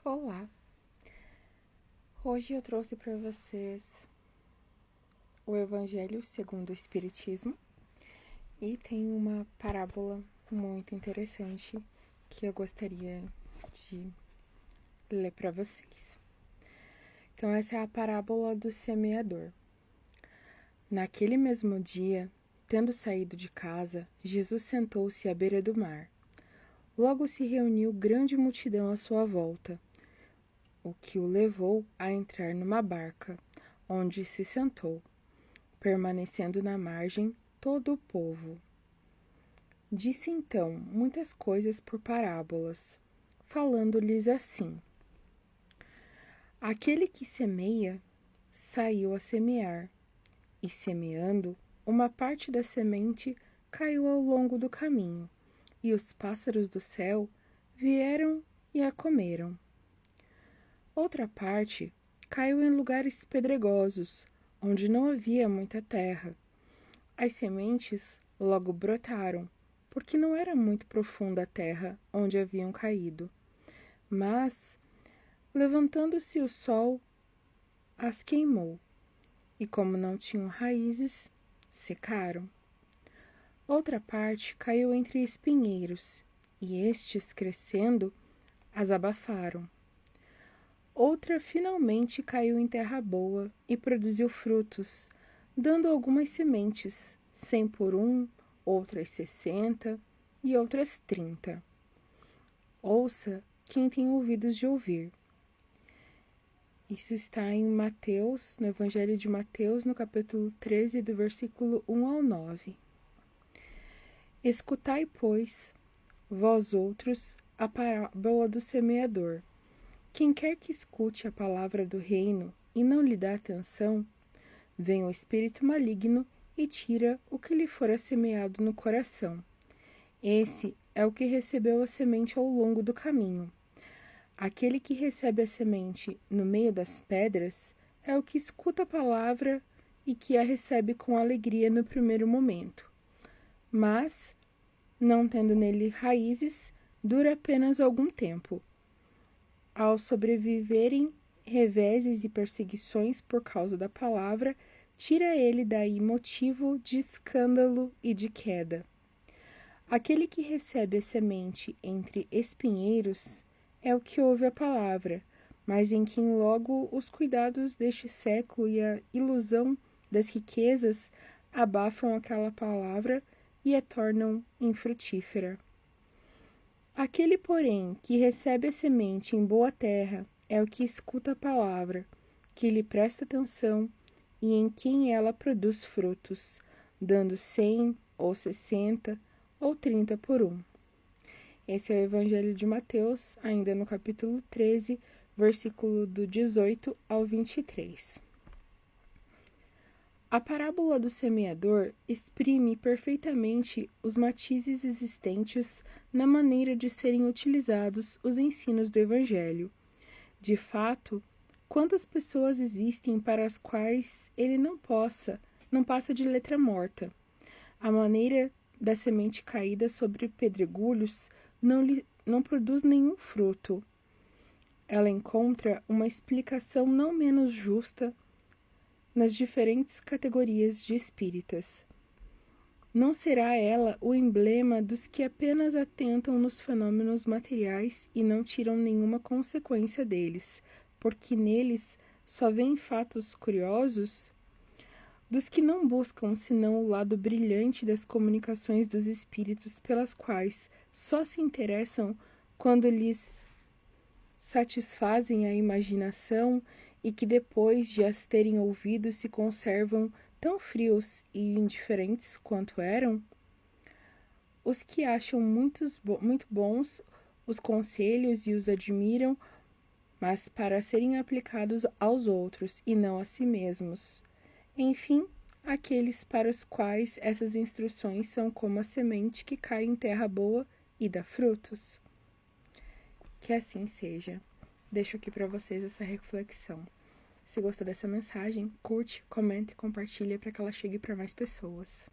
Olá! Hoje eu trouxe para vocês o Evangelho segundo o Espiritismo e tem uma parábola muito interessante que eu gostaria de ler para vocês. Então, essa é a parábola do semeador. Naquele mesmo dia, tendo saído de casa, Jesus sentou-se à beira do mar. Logo se reuniu grande multidão à sua volta, o que o levou a entrar numa barca, onde se sentou, permanecendo na margem todo o povo. Disse então muitas coisas por parábolas, falando-lhes assim: Aquele que semeia saiu a semear, e semeando, uma parte da semente caiu ao longo do caminho, e os pássaros do céu vieram e a comeram. Outra parte caiu em lugares pedregosos, onde não havia muita terra. As sementes logo brotaram, porque não era muito profunda a terra onde haviam caído. Mas, levantando-se o sol, as queimou, e como não tinham raízes, secaram. Outra parte caiu entre espinheiros, e estes, crescendo, as abafaram. Outra finalmente caiu em terra boa e produziu frutos, dando algumas sementes, 100 por um, outras 60 e outras 30. Ouça quem tem ouvidos de ouvir. Isso está em Mateus, no Evangelho de Mateus, no capítulo 13, do versículo 1 ao 9. Escutai, pois, vós outros, a parábola do semeador. Quem quer que escute a palavra do reino e não lhe dá atenção, vem o espírito maligno e tira o que lhe fora semeado no coração. Esse é o que recebeu a semente ao longo do caminho. Aquele que recebe a semente no meio das pedras é o que escuta a palavra e que a recebe com alegria no primeiro momento. Mas, não tendo nele raízes, dura apenas algum tempo. Ao sobreviverem reveses e perseguições por causa da palavra, tira ele daí motivo de escândalo e de queda. Aquele que recebe a semente entre espinheiros é o que ouve a palavra, mas em quem logo os cuidados deste século e a ilusão das riquezas abafam aquela palavra e a tornam infrutífera. Aquele, porém, que recebe a semente em boa terra é o que escuta a palavra, que lhe presta atenção e em quem ela produz frutos, dando 100 ou 60 ou 30 por um. Esse é o Evangelho de Mateus, ainda no capítulo 13, versículo do 18 ao 23. A parábola do semeador exprime perfeitamente os matizes existentes na maneira de serem utilizados os ensinos do Evangelho. De fato, quantas pessoas existem para as quais ele não passa de letra morta? A maneira da semente caída sobre pedregulhos não produz nenhum fruto. Ela encontra uma explicação não menos justa nas diferentes categorias de espíritas. Não será ela o emblema dos que apenas atentam nos fenômenos materiais e não tiram nenhuma consequência deles, porque neles só veem fatos curiosos? Dos que não buscam senão o lado brilhante das comunicações dos espíritos pelas quais só se interessam quando lhes satisfazem a imaginação e que depois de as terem ouvido se conservam tão frios e indiferentes quanto eram? Os que acham muito bons os conselhos e os admiram, mas para serem aplicados aos outros e não a si mesmos. Enfim, aqueles para os quais essas instruções são como a semente que cai em terra boa e dá frutos. Que assim seja. Deixo aqui para vocês essa reflexão. Se gostou dessa mensagem, curte, comente e compartilha para que ela chegue para mais pessoas.